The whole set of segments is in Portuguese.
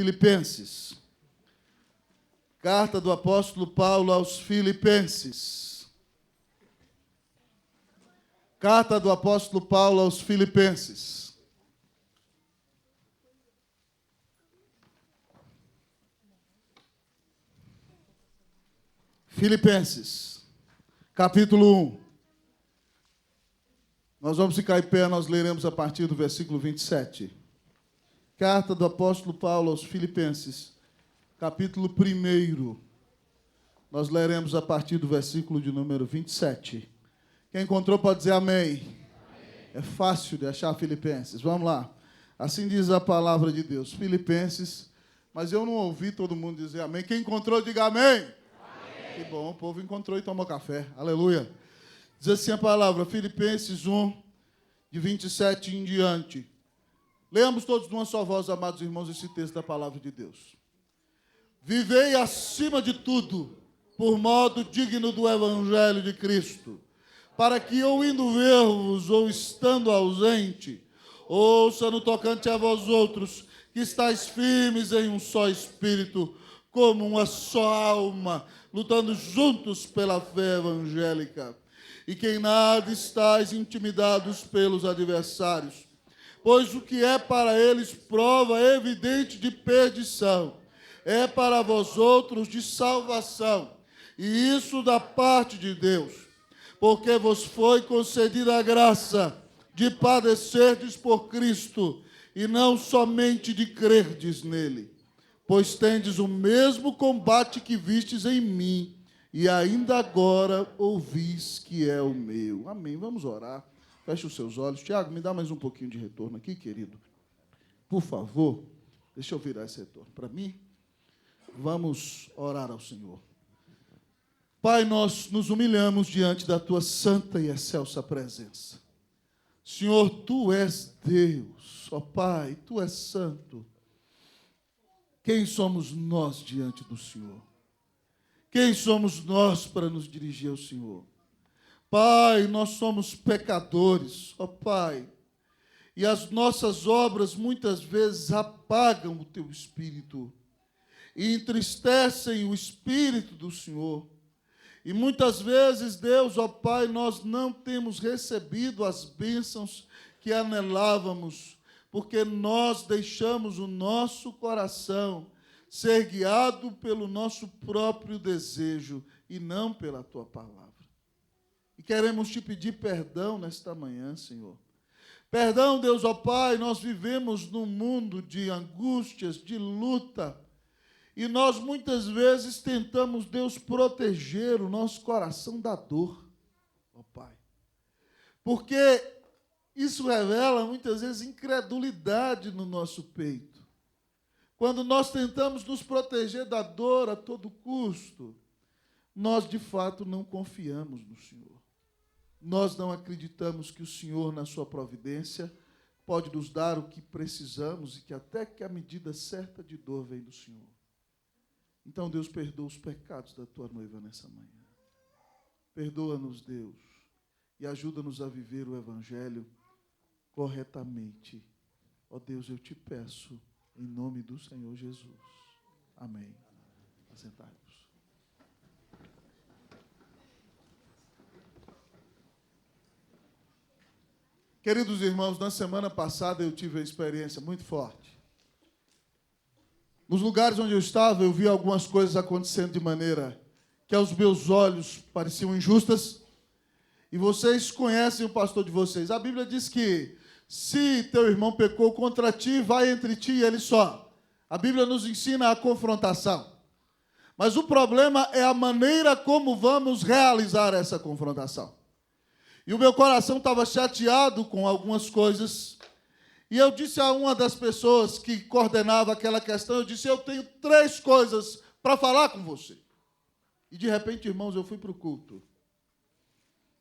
Filipenses. Carta do apóstolo Paulo aos Filipenses. Carta do apóstolo Paulo aos Filipenses. Filipenses, capítulo 1. Nós vamos ficar em pé, nós leremos a partir do versículo 27. Carta do apóstolo Paulo aos Filipenses, capítulo 1. Nós leremos a partir do versículo de número 27. Quem encontrou pode dizer amém. Amém. É fácil de achar Filipenses. Vamos lá. Assim diz a palavra de Deus. Filipenses, mas eu não ouvi todo mundo dizer amém. Quem encontrou, diga amém. Amém. Que bom, o povo encontrou e tomou café. Aleluia. Diz assim a palavra, Filipenses 1, de 27 em diante. Leamos todos de uma só voz, amados irmãos, esse texto da palavra de Deus. Vivei acima de tudo, por modo digno do evangelho de Cristo, para que eu indo ver-vos ou estando ausente, ouça no tocante a vós outros, que estáis firmes em um só espírito, como uma só alma, lutando juntos pela fé evangélica, e que em nada estáis intimidados pelos adversários, pois o que é para eles prova evidente de perdição, é para vós outros de salvação, e isso da parte de Deus, porque vos foi concedida a graça de padecerdes por Cristo, e não somente de crerdes nele, pois tendes o mesmo combate que vistes em mim, e ainda agora ouvis que é o meu. Amém. Vamos orar. Feche os seus olhos. Tiago, me dá mais um pouquinho de retorno aqui, querido. Por favor, deixa eu virar esse retorno para mim. Vamos orar ao Senhor. Pai, nós nos humilhamos diante da Tua santa e excelsa presença. Senhor, Tu és Deus. Ó Pai, Tu és santo. Quem somos nós diante do Senhor? Quem somos nós para nos dirigir ao Senhor? Pai, nós somos pecadores, ó Pai, e as nossas obras muitas vezes apagam o Teu Espírito e entristecem o Espírito do Senhor. E muitas vezes, Deus, ó Pai, nós não temos recebido as bênçãos que anelávamos, porque nós deixamos o nosso coração ser guiado pelo nosso próprio desejo e não pela Tua palavra. E queremos Te pedir perdão nesta manhã, Senhor. Perdão, Deus, ó Pai, nós vivemos num mundo de angústias, de luta, e nós muitas vezes tentamos, Deus, proteger o nosso coração da dor, ó Pai. Porque isso revela muitas vezes incredulidade no nosso peito. Quando nós tentamos nos proteger da dor a todo custo, nós de fato não confiamos no Senhor. Nós não acreditamos que o Senhor, na sua providência, pode nos dar o que precisamos e que até que a medida certa de dor vem do Senhor. Então, Deus, perdoa os pecados da Tua noiva nessa manhã. Perdoa-nos, Deus, e ajuda-nos a viver o Evangelho corretamente. Ó Deus, eu Te peço, em nome do Senhor Jesus. Amém. Assentai-vos. Queridos irmãos, na semana passada eu tive uma experiência muito forte. Nos lugares onde eu estava, eu vi algumas coisas acontecendo de maneira que aos meus olhos pareciam injustas. E vocês conhecem o pastor de vocês. A Bíblia diz que se teu irmão pecou contra ti, vai entre ti e ele só. A Bíblia nos ensina a confrontação. Mas o problema é a maneira como vamos realizar essa confrontação. E o meu coração estava chateado com algumas coisas. E eu disse a uma das pessoas que coordenava aquela questão, eu disse, eu tenho 3 coisas para falar com você. E de repente, irmãos, eu fui para o culto.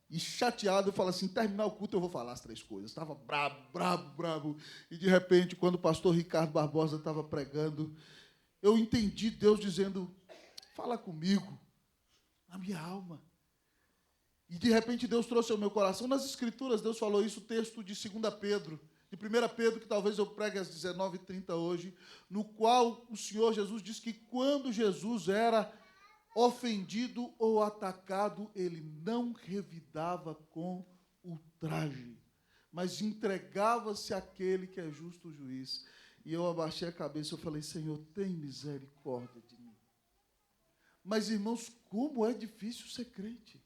E chateado, eu falo assim, terminar o culto eu vou falar as 3 coisas. Estava bravo. E de repente, quando o pastor Ricardo Barbosa estava pregando, eu entendi Deus dizendo, fala comigo, na minha alma. E de repente Deus trouxe ao meu coração, nas Escrituras, Deus falou isso, o texto de 2 Pedro, de 1 Pedro, que talvez eu pregue às 19h30 hoje, no qual o Senhor Jesus diz que quando Jesus era ofendido ou atacado, ele não revidava com ultraje, mas entregava-se àquele que é justo juiz. E eu abaixei a cabeça e falei, Senhor, tem misericórdia de mim. Mas, irmãos, como é difícil ser crente.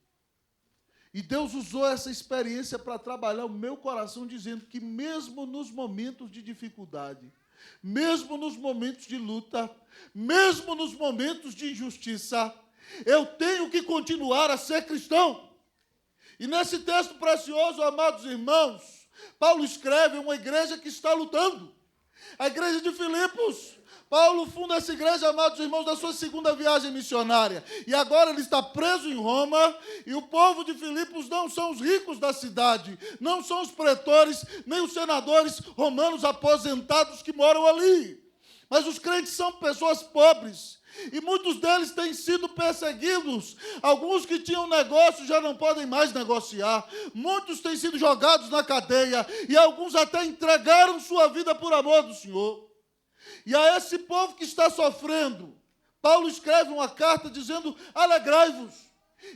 E Deus usou essa experiência para trabalhar o meu coração, dizendo que mesmo nos momentos de dificuldade, mesmo nos momentos de luta, mesmo nos momentos de injustiça, eu tenho que continuar a ser cristão. E nesse texto precioso, amados irmãos, Paulo escreve uma igreja que está lutando. A igreja de Filipos. Paulo funda essa igreja, amados irmãos, da sua segunda viagem missionária. E agora ele está preso em Roma, e o povo de Filipos não são os ricos da cidade, não são os pretores, nem os senadores romanos aposentados que moram ali. Mas os crentes são pessoas pobres, e muitos deles têm sido perseguidos. Alguns que tinham negócio já não podem mais negociar. Muitos têm sido jogados na cadeia, e alguns até entregaram sua vida por amor do Senhor. E a esse povo que está sofrendo, Paulo escreve uma carta dizendo, alegrai-vos.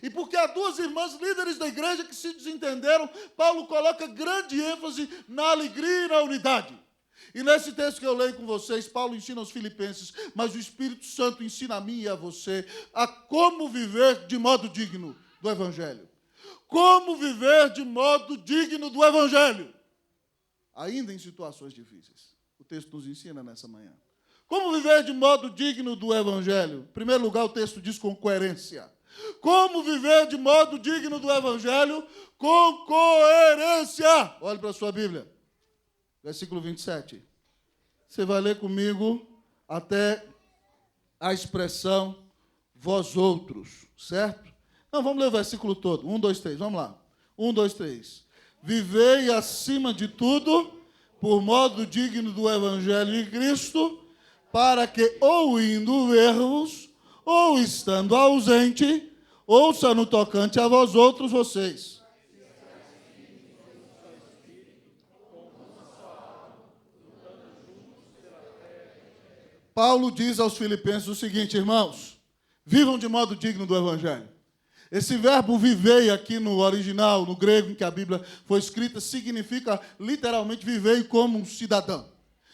E porque há duas irmãs líderes da igreja que se desentenderam, Paulo coloca grande ênfase na alegria e na unidade. E nesse texto que eu leio com vocês, Paulo ensina aos filipenses, mas o Espírito Santo ensina a mim e a você a como viver de modo digno do Evangelho. Como viver de modo digno do Evangelho, ainda em situações difíceis. O texto nos ensina nessa manhã. Como viver de modo digno do Evangelho? Em primeiro lugar, o texto diz com coerência. Como viver de modo digno do Evangelho? Com coerência. Olhe para a sua Bíblia. Versículo 27. Você vai ler comigo até a expressão vós outros, certo? Não, vamos ler o versículo todo. 1, 2, 3, vamos lá. 1, 2, 3. Vivei acima de tudo por modo digno do Evangelho de Cristo, para que, ou indo ver-vos, ou estando ausente, ouça no tocante a vós outros vocês. Paulo diz aos filipenses o seguinte, irmãos, vivam de modo digno do Evangelho. Esse verbo vivei aqui no original, no grego em que a Bíblia foi escrita, significa literalmente viver como um cidadão.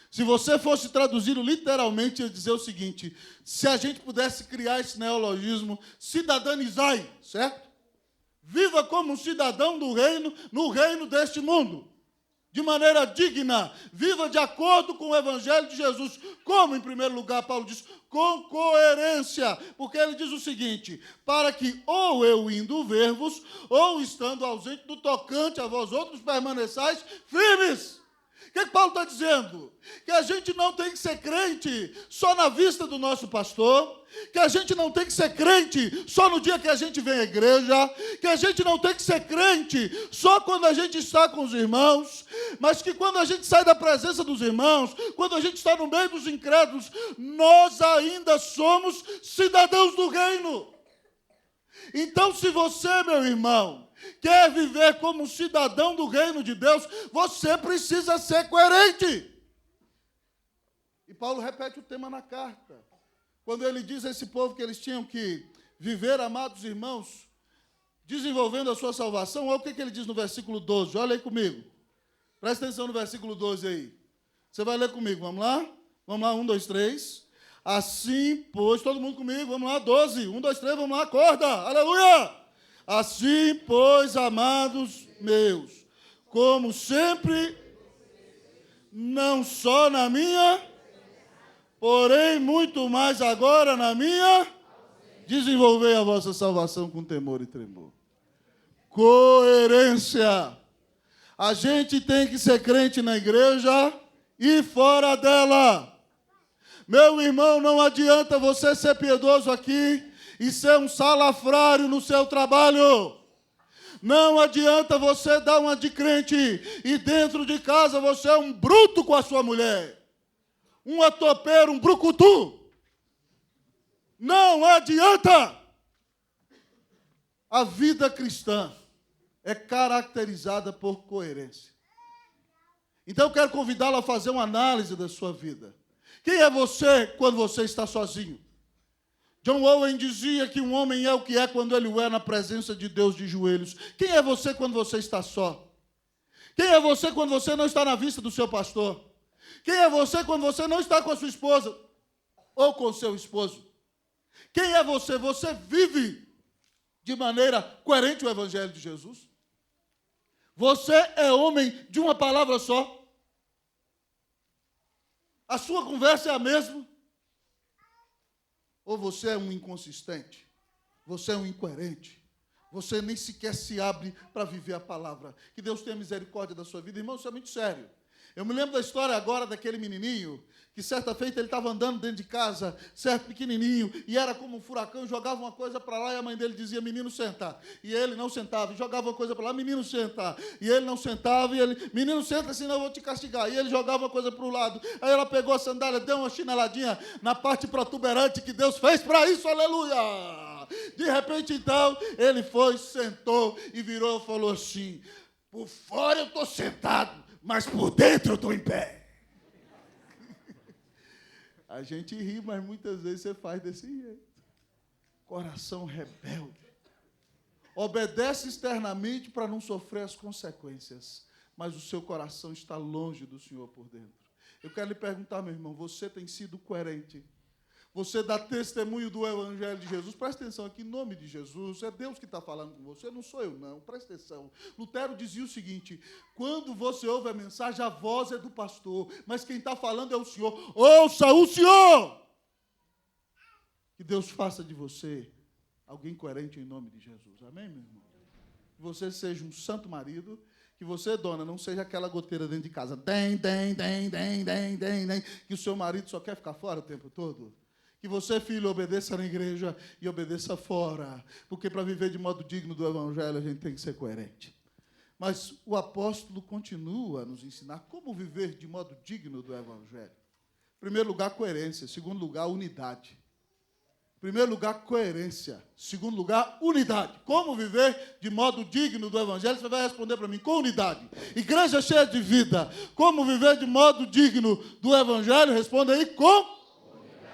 Se você fosse traduzir literalmente, ia dizer o seguinte, se a gente pudesse criar esse neologismo, cidadanizai, certo? Viva como um cidadão do reino, no reino deste mundo. De maneira digna, viva de acordo com o Evangelho de Jesus. Como, em primeiro lugar, Paulo diz, com coerência, porque ele diz o seguinte, para que ou eu indo ver-vos, ou estando ausente do tocante a vós outros, permaneçais firmes. O que Paulo está dizendo? Que a gente não tem que ser crente só na vista do nosso pastor, que a gente não tem que ser crente só no dia que a gente vem à igreja, que a gente não tem que ser crente só quando a gente está com os irmãos, mas que quando a gente sai da presença dos irmãos, quando a gente está no meio dos incrédulos, nós ainda somos cidadãos do reino. Então, se você, meu irmão, quer viver como um cidadão do reino de Deus, você precisa ser coerente. E Paulo repete o tema na carta. Quando ele diz a esse povo que eles tinham que viver, amados irmãos, desenvolvendo a sua salvação, olha o que ele diz no versículo 12. Olha aí comigo. Presta atenção no versículo 12 aí. Você vai ler comigo, vamos lá? Vamos lá, 1, 2, 3. Assim, pois, todo mundo comigo, vamos lá, 12. 1, 2, 3, vamos lá, acorda. Aleluia! Assim, pois, amados meus, como sempre, não só na minha, porém muito mais agora na minha, desenvolvei a vossa salvação com temor e tremor. Coerência. A gente tem que ser crente na igreja e fora dela. Meu irmão, não adianta você ser piedoso aqui e ser um salafrário no seu trabalho. Não adianta você dar uma de crente e dentro de casa você é um bruto com a sua mulher. Um atopeiro, um brucutu. Não adianta. A vida cristã é caracterizada por coerência. Então eu quero convidá-lo a fazer uma análise da sua vida. Quem é você quando você está sozinho? John Owen dizia que um homem é o que é quando ele o é na presença de Deus de joelhos. Quem é você quando você está só? Quem é você quando você não está na vista do seu pastor? Quem é você quando você não está com a sua esposa ou com o seu esposo? Quem é você? Você vive de maneira coerente o Evangelho de Jesus? Você é homem de uma palavra só? A sua conversa é a mesma? Ou você é um inconsistente? Você é um incoerente? Você nem sequer se abre para viver a palavra. Que Deus tenha misericórdia da sua vida. Irmão, isso é muito sério. Eu me lembro da história agora daquele menininho que certa feita ele estava andando dentro de casa, certo, pequenininho, e era como um furacão, jogava uma coisa para lá e a mãe dele dizia, menino, senta. E ele não sentava, e jogava uma coisa para lá, menino, senta. E ele não sentava, e ele, menino, senta, senão eu vou te castigar. E ele jogava uma coisa para o lado. Aí ela pegou a sandália, deu uma chineladinha na parte protuberante que Deus fez para isso, aleluia! De repente, então, ele foi, sentou e virou e falou assim, por fora eu estou sentado, mas por dentro eu estou em pé. A gente ri, mas muitas vezes você faz desse jeito. Coração rebelde. Obedece externamente para não sofrer as consequências, mas o seu coração está longe do Senhor por dentro. Eu quero lhe perguntar, meu irmão, você tem sido coerente? Você dá testemunho do Evangelho de Jesus? Presta atenção aqui, em nome de Jesus. É Deus que está falando com você, não sou eu, não. Presta atenção. Lutero dizia o seguinte, quando você ouve a mensagem, a voz é do pastor, mas quem está falando é o Senhor. Ouça o Senhor! Que Deus faça de você alguém coerente em nome de Jesus. Amém, meu irmão? Que você seja um santo marido, que você, dona, não seja aquela goteira dentro de casa. Que o seu marido só quer ficar fora o tempo todo. Que você, filho, obedeça na igreja e obedeça fora. Porque para viver de modo digno do Evangelho, a gente tem que ser coerente. Mas o apóstolo continua a nos ensinar como viver de modo digno do Evangelho. Em primeiro lugar, coerência. Em segundo lugar, unidade. Em primeiro lugar, coerência. Em segundo lugar, unidade. Como viver de modo digno do Evangelho? Você vai responder para mim, com unidade. Igreja cheia de vida. Como viver de modo digno do Evangelho? Responda aí,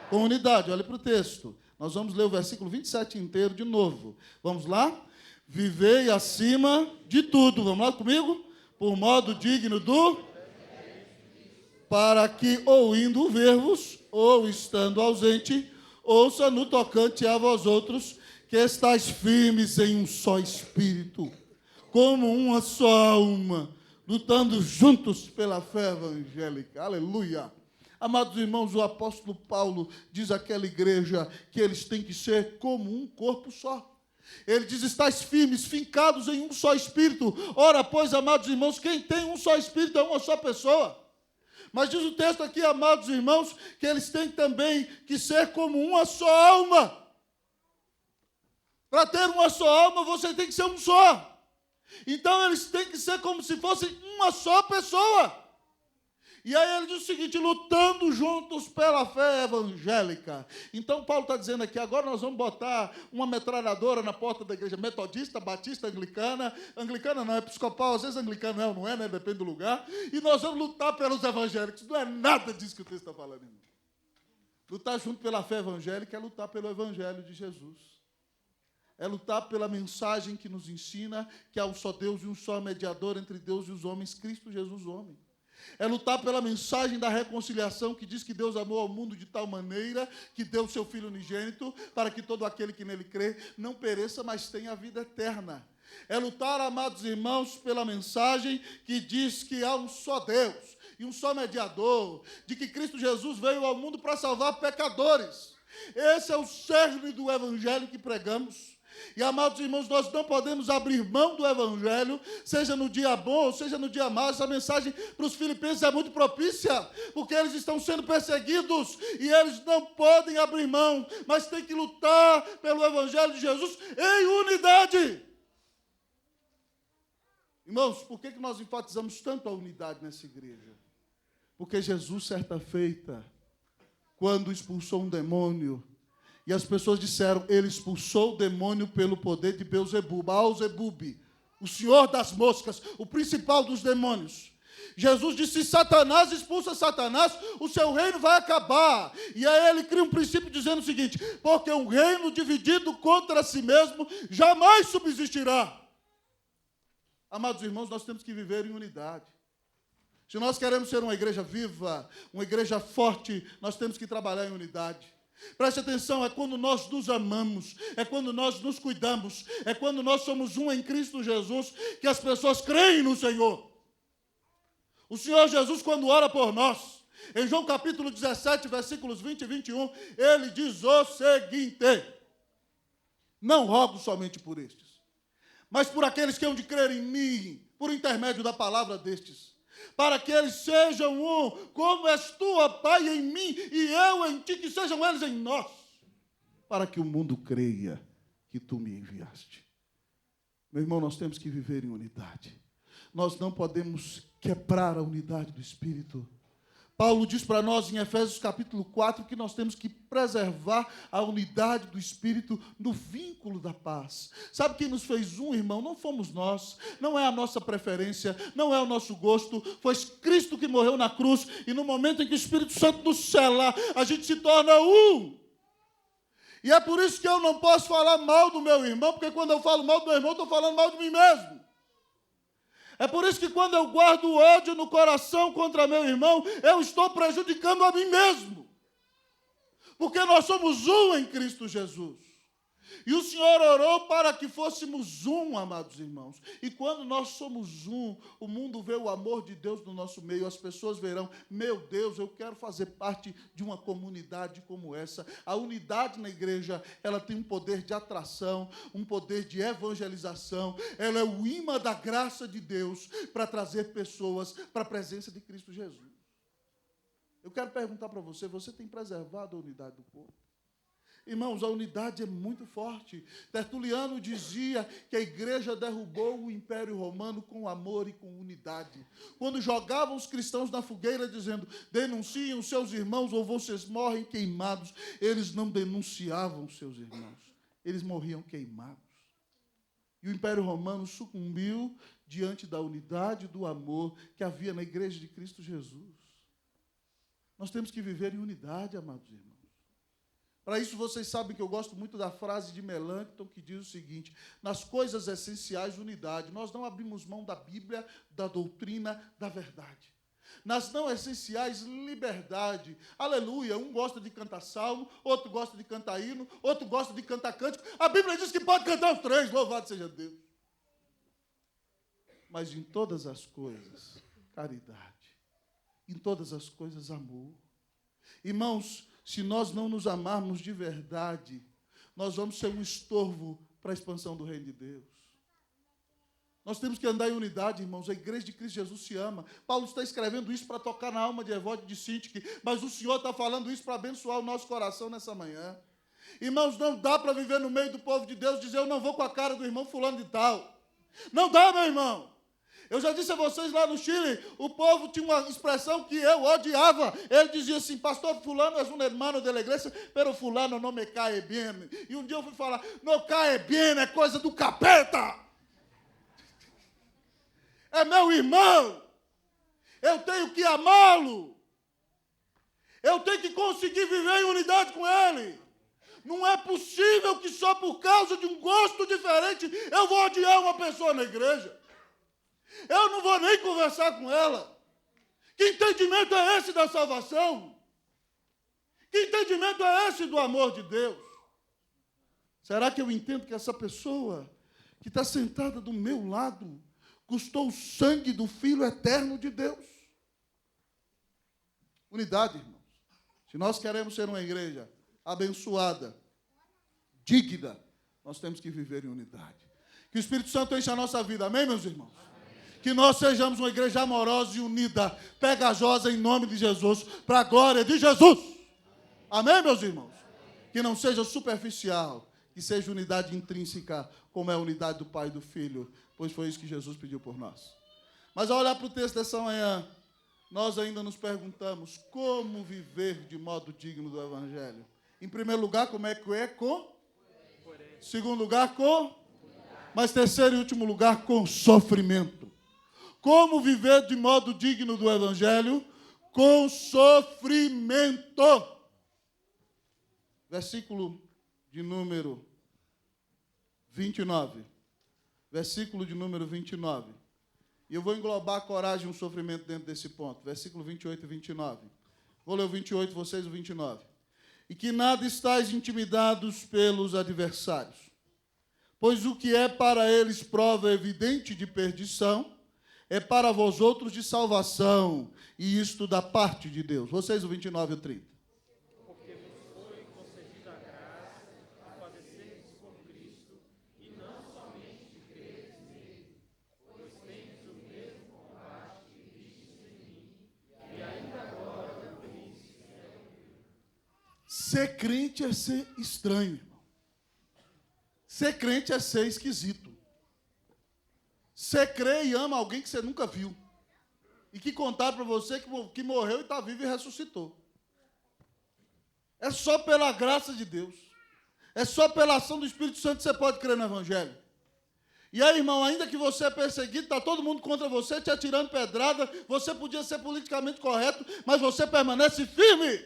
com unidade. Olha para o texto. Nós vamos ler o versículo 27 inteiro de novo. Vamos lá? Vivei acima de tudo. Vamos lá comigo? Por modo digno do... Para que, ou indo ver-vos, ou estando ausente, ouça no tocante a vós outros, que estáis firmes em um só espírito, como uma só alma, lutando juntos pela fé evangélica. Aleluia! Amados irmãos, o apóstolo Paulo diz àquela igreja que eles têm que ser como um corpo só. Ele diz, estáis firmes, fincados em um só espírito. Ora, pois, amados irmãos, quem tem um só espírito é uma só pessoa. Mas diz o texto aqui, amados irmãos, que eles têm também que ser como uma só alma. Para ter uma só alma, você tem que ser um só. Então, eles têm que ser como se fossem uma só pessoa. E aí ele diz o seguinte, lutando juntos pela fé evangélica. Então Paulo está dizendo aqui, agora nós vamos botar uma metralhadora na porta da igreja metodista, batista, anglicana. Anglicana não, é episcopal, às vezes anglicana é ou não é, né? Depende do lugar. E nós vamos lutar pelos evangélicos. Não é nada disso que o texto está falando, irmão. Lutar junto pela fé evangélica é lutar pelo Evangelho de Jesus. É lutar pela mensagem que nos ensina que há um só Deus e um só mediador entre Deus e os homens, Cristo Jesus, homem. É lutar pela mensagem da reconciliação que diz que Deus amou ao mundo de tal maneira que deu o seu Filho unigênito para que todo aquele que nele crê não pereça, mas tenha a vida eterna. É lutar, amados irmãos, pela mensagem que diz que há um só Deus e um só mediador, de que Cristo Jesus veio ao mundo para salvar pecadores. Esse é o cerne do evangelho que pregamos. E, amados irmãos, nós não podemos abrir mão do Evangelho, seja no dia bom ou seja no dia mau. Essa mensagem para os filipenses é muito propícia, porque eles estão sendo perseguidos e eles não podem abrir mão, mas têm que lutar pelo Evangelho de Jesus em unidade. Irmãos, por que nós enfatizamos tanto a unidade nessa igreja? Porque Jesus, certa feita, quando expulsou um demônio, e as pessoas disseram, ele expulsou o demônio pelo poder de Beelzebub, Baal-Zebub, o senhor das moscas, o principal dos demônios. Jesus disse: se Satanás expulsa Satanás, o seu reino vai acabar. E aí ele cria um princípio dizendo o seguinte: porque um reino dividido contra si mesmo jamais subsistirá. Amados irmãos, nós temos que viver em unidade. Se nós queremos ser uma igreja viva, uma igreja forte, nós temos que trabalhar em unidade. Preste atenção, é quando nós nos amamos, é quando nós nos cuidamos, é quando nós somos um em Cristo Jesus, que as pessoas creem no Senhor. O Senhor Jesus, quando ora por nós, em João capítulo 17, versículos 20 e 21, ele diz o seguinte: não rogo somente por estes, mas por aqueles que hão de crer em mim, por intermédio da palavra destes, para que eles sejam um, como és tu, ó Pai, em mim, e eu em ti, que sejam eles em nós, para que o mundo creia que tu me enviaste. Meu irmão, nós temos que viver em unidade. Nós não podemos quebrar a unidade do Espírito. Paulo diz para nós em Efésios capítulo 4 que nós temos que preservar a unidade do Espírito no vínculo da paz. Sabe quem nos fez um, irmão? Não fomos nós, não é a nossa preferência, não é o nosso gosto, foi Cristo que morreu na cruz, e no momento em que o Espírito Santo nos sela, a gente se torna um. E é por isso que eu não posso falar mal do meu irmão, porque quando eu falo mal do meu irmão, eu estou falando mal de mim mesmo. É por isso que quando eu guardo ódio no coração contra meu irmão, eu estou prejudicando a mim mesmo. Porque nós somos um em Cristo Jesus. E o Senhor orou para que fôssemos um, amados irmãos. E quando nós somos um, o mundo vê o amor de Deus no nosso meio. As pessoas verão: meu Deus, eu quero fazer parte de uma comunidade como essa. A unidade na igreja, ela tem um poder de atração, um poder de evangelização. Ela é o imã da graça de Deus para trazer pessoas para a presença de Cristo Jesus. Eu quero perguntar para você: você tem preservado a unidade do povo? Irmãos, a unidade é muito forte. Tertuliano dizia que a igreja derrubou o Império Romano com amor e com unidade. Quando jogavam os cristãos na fogueira dizendo: denunciem os seus irmãos ou vocês morrem queimados, eles não denunciavam os seus irmãos, eles morriam queimados. E o Império Romano sucumbiu diante da unidade e do amor que havia na igreja de Cristo Jesus. Nós temos que viver em unidade, amados irmãos. Para isso, vocês sabem que eu gosto muito da frase de Melancton, que diz o seguinte: nas coisas essenciais, unidade. Nós não abrimos mão da Bíblia, da doutrina, da verdade. Nas não essenciais, liberdade. Aleluia. Um gosta de cantar salmo, outro gosta de cantar hino, outro gosta de cantar cântico. A Bíblia diz que pode cantar os três, louvado seja Deus. Mas em todas as coisas, caridade. Em todas as coisas, amor. Irmãos, se nós não nos amarmos de verdade, nós vamos ser um estorvo para a expansão do reino de Deus. Nós temos que andar em unidade, irmãos. A igreja de Cristo Jesus se ama. Paulo está escrevendo isso para tocar na alma de Evódio e de Sintique, mas o Senhor está falando isso para abençoar o nosso coração nessa manhã. Irmãos, não dá para viver no meio do povo de Deus e dizer: eu não vou com a cara do irmão fulano de tal. Não dá, meu irmão. Eu já disse a vocês lá no Chile, o povo tinha uma expressão que eu odiava. Ele dizia assim: pastor fulano é um hermano da igreja, pero fulano não me cae bem. E um dia eu fui falar: não cae bem, é coisa do capeta. É meu irmão. Eu tenho que amá-lo. Eu tenho que conseguir viver em unidade com ele. Não é possível que só por causa de um gosto diferente eu vou odiar uma pessoa na igreja. Eu não vou nem conversar com ela. Que entendimento é esse da salvação? Que entendimento é esse do amor de Deus? Será que eu entendo que essa pessoa que está sentada do meu lado custou o sangue do Filho eterno de Deus? Unidade, irmãos. Se nós queremos ser uma igreja abençoada, digna, nós temos que viver em unidade. Que o Espírito Santo enche a nossa vida. Amém, meus irmãos? Que nós sejamos uma igreja amorosa e unida, pegajosa em nome de Jesus, para a glória de Jesus. Amém, meus irmãos? Que não seja superficial, que seja unidade intrínseca, como é a unidade do Pai e do Filho, pois foi isso que Jesus pediu por nós. Mas ao olhar para o texto dessa manhã, nós ainda nos perguntamos: como viver de modo digno do Evangelho? Em primeiro lugar, como é que é? Com? Segundo lugar, com? Mas terceiro e último lugar, com sofrimento. Como viver de modo digno do Evangelho? Com sofrimento. Versículo de número 29. Versículo de número 29. E eu vou englobar a coragem e o sofrimento dentro desse ponto. Versículo 28 e 29. Vou ler o 28, vocês o 29. E que nada estáis intimidados pelos adversários, pois o que é para eles prova evidente de perdição, é para vós outros de salvação, e isto da parte de Deus. Vocês o 29 e o 30. Porque vos foi concedida a graça de padecerdes por Cristo, e não somente de creres nele, pois tendes o mesmo combate que vistes em mim, e ainda agora o veis. Ser crente é ser estranho, irmão. Ser crente é ser esquisito. Você crê e ama alguém que você nunca viu. E que contaram para você que morreu e está vivo e ressuscitou. É só pela graça de Deus. É só pela ação do Espírito Santo que você pode crer no Evangelho. E aí, irmão, ainda que você é perseguido, está todo mundo contra você, te atirando pedrada, você podia ser politicamente correto, mas você permanece firme.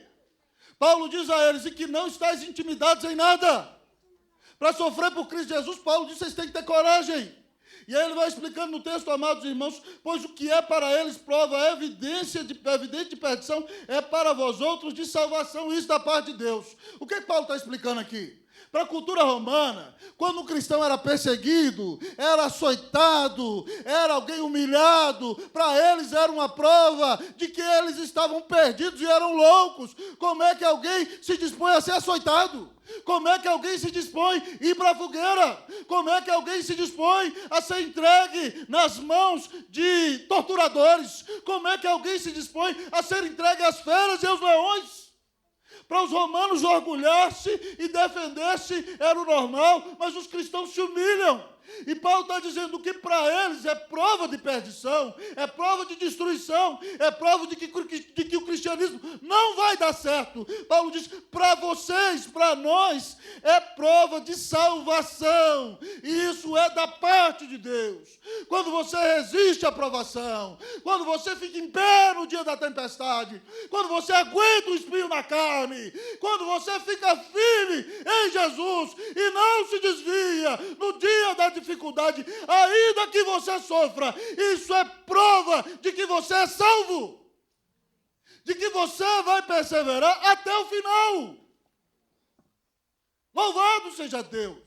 Paulo diz a eles, e que não estáis intimidados em nada. Para sofrer por Cristo Jesus, Paulo diz, vocês têm que ter coragem. E aí ele vai explicando no texto, amados irmãos, pois o que é para eles prova evidente de perdição, é para vós outros de salvação, isso da parte de Deus. O que Paulo está explicando aqui? Para a cultura romana, quando um cristão era perseguido, era açoitado, era alguém humilhado, para eles era uma prova de que eles estavam perdidos e eram loucos. Como é que alguém se dispõe a ser açoitado? Como é que alguém se dispõe a ir para a fogueira? Como é que alguém se dispõe a ser entregue nas mãos de torturadores? Como é que alguém se dispõe a ser entregue às feras e aos leões? Para os romanos orgulhar-se e defender-se era o normal, mas os cristãos se humilham. E Paulo está dizendo que para eles é prova de perdição, é prova de destruição, é prova de que o cristianismo não vai dar certo. Paulo diz, para vocês, para nós, é prova de salvação. E isso é da parte de Deus. Quando você resiste à provação, quando você fica em pé no dia da tempestade, quando você aguenta o espinho na carne, quando você fica firme em Jesus e não se desvia no dia da dificuldade, ainda que você sofra, isso é prova de que você é salvo, de que você vai perseverar até o final. Louvado seja Deus.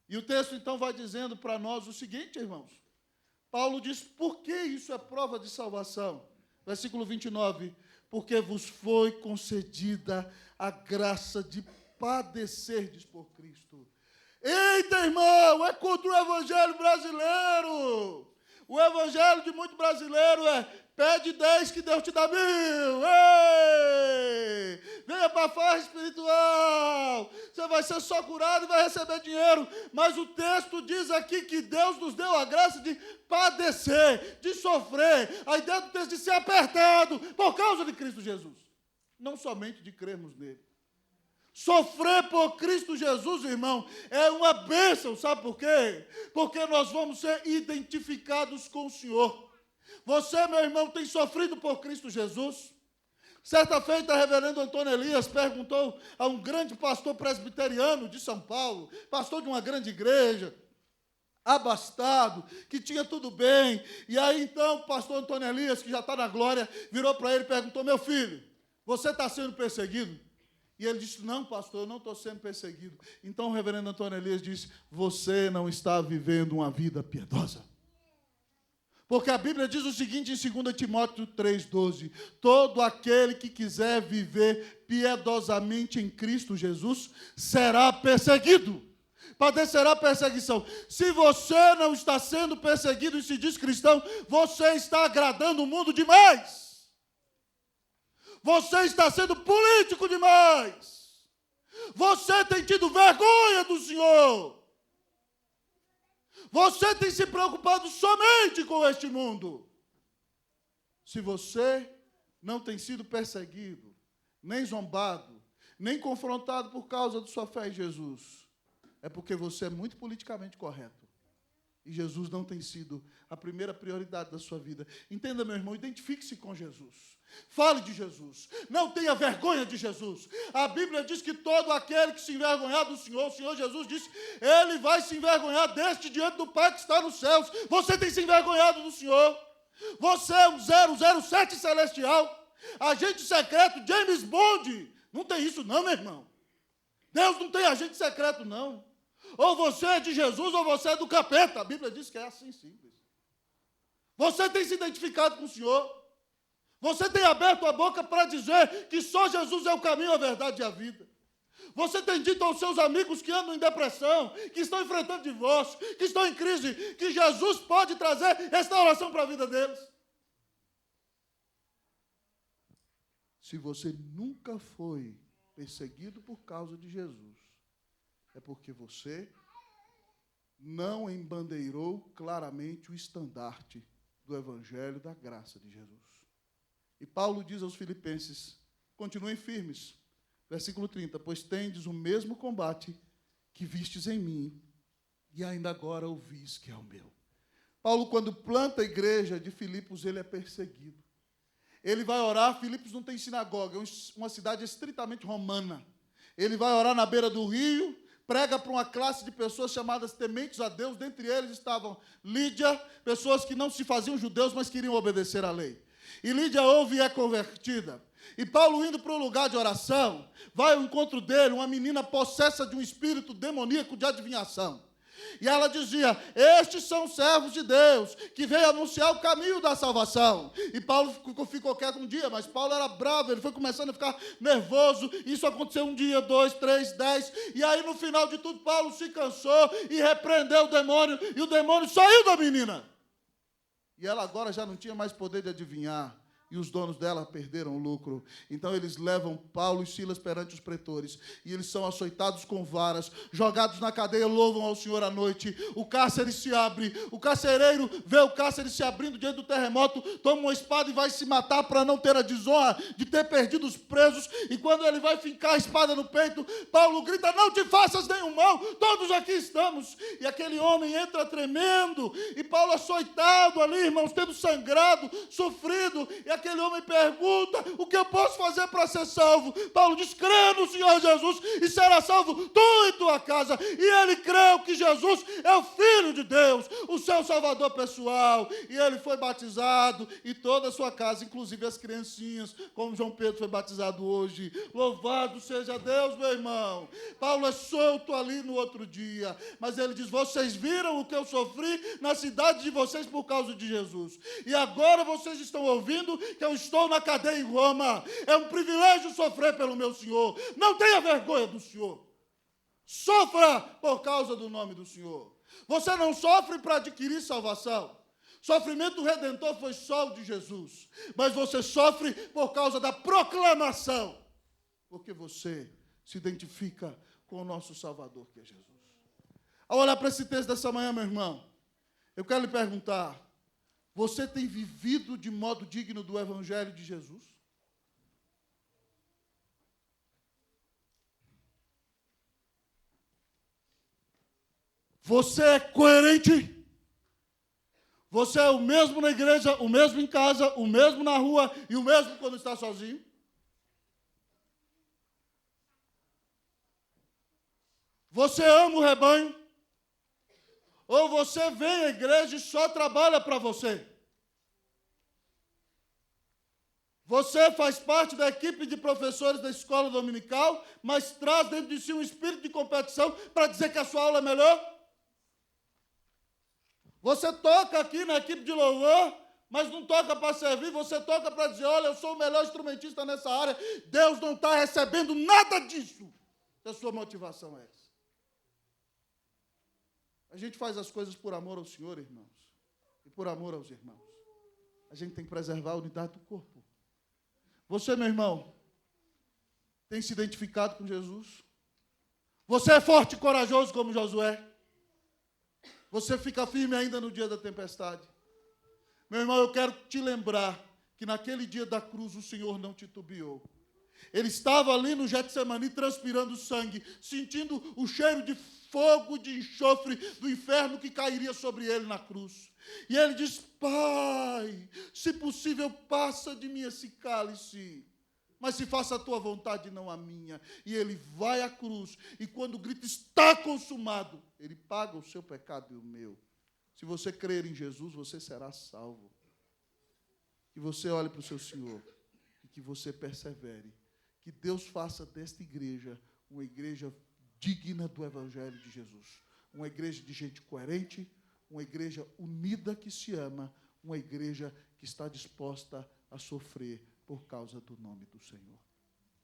E o texto então vai dizendo para nós o seguinte, irmãos. Paulo diz, por que isso é prova de salvação? Versículo 29, porque vos foi concedida a graça de padecerdes por Cristo. Eita, irmão, é contra o evangelho brasileiro. O evangelho de muito brasileiro é, pede 10 que Deus te dá 1000. Ei! Venha para a farra espiritual. Você vai ser só curado e vai receber dinheiro. Mas o texto diz aqui que Deus nos deu a graça de padecer, de sofrer. A ideia do texto de ser apertado por causa de Cristo Jesus. Não somente de crermos nele. Sofrer por Cristo Jesus, irmão, é uma bênção, sabe por quê? Porque nós vamos ser identificados com o Senhor. Você, meu irmão, tem sofrido por Cristo Jesus? Certa feita, a reverendo Antônio Elias perguntou a um grande pastor presbiteriano de São Paulo, pastor de uma grande igreja, abastado, que tinha tudo bem. E aí, então, o pastor Antônio Elias, que já está na glória, virou para ele e perguntou, meu filho, você está sendo perseguido? E ele disse, não, pastor, eu não estou sendo perseguido. Então o reverendo Antônio Elias disse, você não está vivendo uma vida piedosa. Porque a Bíblia diz o seguinte em 2 Timóteo 3,12, todo aquele que quiser viver piedosamente em Cristo Jesus será perseguido, padecerá perseguição. Se você não está sendo perseguido e se diz cristão, você está agradando o mundo demais. Você está sendo político demais. Você tem tido vergonha do Senhor. Você tem se preocupado somente com este mundo. Se você não tem sido perseguido, nem zombado, nem confrontado por causa de sua fé em Jesus, é porque você é muito politicamente correto. E Jesus não tem sido a primeira prioridade da sua vida. Entenda, meu irmão, identifique-se com Jesus. Fale de Jesus. Não tenha vergonha de Jesus. A Bíblia diz que todo aquele que se envergonhar do Senhor, o Senhor Jesus disse, ele vai se envergonhar deste diante do Pai que está nos céus. Você tem se envergonhado do Senhor. Você é um 007 celestial. Agente secreto, James Bond. Não tem isso não, meu irmão. Deus não tem agente secreto, não. Ou você é de Jesus ou você é do capeta. A Bíblia diz que é assim simples. Você tem se identificado com o Senhor. Você tem aberto a boca para dizer que só Jesus é o caminho, a verdade e a vida. Você tem dito aos seus amigos que andam em depressão, que estão enfrentando divórcio, que estão em crise, que Jesus pode trazer restauração para a vida deles. Se você nunca foi perseguido por causa de Jesus, é porque você não embandeirou claramente o estandarte do Evangelho da graça de Jesus. E Paulo diz aos filipenses, continuem firmes, versículo 30, pois tendes o mesmo combate que vistes em mim, e ainda agora ouvis que é o meu. Paulo, quando planta a igreja de Filipos, ele é perseguido. Ele vai orar, Filipos não tem sinagoga, é uma cidade estritamente romana. Ele vai orar na beira do rio, prega para uma classe de pessoas chamadas tementes a Deus, dentre eles estavam Lídia, pessoas que não se faziam judeus, mas queriam obedecer à lei. E Lídia ouve e é convertida. E Paulo, indo para um lugar de oração, vai ao encontro dele, uma menina possessa de um espírito demoníaco de adivinhação. E ela dizia, estes são servos de Deus, que veio anunciar o caminho da salvação. E Paulo ficou quieto um dia, mas Paulo era bravo, ele foi começando a ficar nervoso. Isso aconteceu 1 dia, 2, 3, 10. E aí, no final de tudo, Paulo se cansou e repreendeu o demônio, e o demônio saiu da menina. E ela agora já não tinha mais poder de adivinhar. E os donos dela perderam o lucro. Então eles levam Paulo e Silas perante os pretores. E eles são açoitados com varas, jogados na cadeia, louvam ao Senhor à noite. O cárcere se abre. O carcereiro vê o cárcere se abrindo diante do terremoto, toma uma espada e vai se matar para não ter a desonra de ter perdido os presos. E quando ele vai fincar a espada no peito, Paulo grita, não te faças nenhum mal, todos aqui estamos. E aquele homem entra tremendo. E Paulo açoitado ali, irmãos, tendo sangrado, sofrido. E aquele homem pergunta, o que eu posso fazer para ser salvo? Paulo diz, crê no Senhor Jesus e será salvo tu e tua casa. E ele creu que Jesus é o Filho de Deus, o seu Salvador pessoal. E ele foi batizado e toda a sua casa, inclusive as criancinhas, como João Pedro foi batizado hoje. Louvado seja Deus, meu irmão. Paulo é solto ali no outro dia, mas ele diz, vocês viram o que eu sofri na cidade de vocês por causa de Jesus. E agora vocês estão ouvindo que eu estou na cadeia em Roma. É um privilégio sofrer pelo meu Senhor. Não tenha vergonha do Senhor. Sofra por causa do nome do Senhor. Você não sofre para adquirir salvação. Sofrimento redentor foi só o de Jesus. Mas você sofre por causa da proclamação. Porque você se identifica com o nosso Salvador, que é Jesus. Ao olhar para esse texto dessa manhã, meu irmão, eu quero lhe perguntar, você tem vivido de modo digno do Evangelho de Jesus? Você é coerente? Você é o mesmo na igreja, o mesmo em casa, o mesmo na rua e o mesmo quando está sozinho? Você ama o rebanho? Ou você vem à igreja e só trabalha para você? Você faz parte da equipe de professores da escola dominical, mas traz dentro de si um espírito de competição para dizer que a sua aula é melhor? Você toca aqui na equipe de louvor, mas não toca para servir, você toca para dizer, olha, eu sou o melhor instrumentista nessa área. Deus não está recebendo nada disso, se a sua motivação é essa. A gente faz as coisas por amor ao Senhor, irmãos, e por amor aos irmãos. A gente tem que preservar a unidade do corpo. Você, meu irmão, tem se identificado com Jesus? Você é forte e corajoso como Josué? Você fica firme ainda no dia da tempestade? Meu irmão, eu quero te lembrar que naquele dia da cruz o Senhor não titubeou. Ele estava ali no Getsemani transpirando sangue, sentindo o cheiro de fogo, de enxofre do inferno que cairia sobre ele na cruz. E ele diz: Pai, se possível, passa de mim esse cálice, mas se faça a tua vontade, não a minha. E ele vai à cruz, e quando grita, está consumado, ele paga o seu pecado e o meu. Se você crer em Jesus, você será salvo. Que você olhe para o seu Senhor, e que você persevere. Que Deus faça desta igreja uma igreja digna do Evangelho de Jesus. Uma igreja de gente coerente, uma igreja unida que se ama, uma igreja que está disposta a sofrer por causa do nome do Senhor.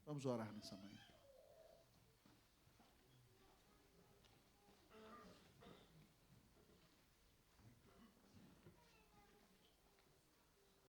Vamos orar nessa manhã.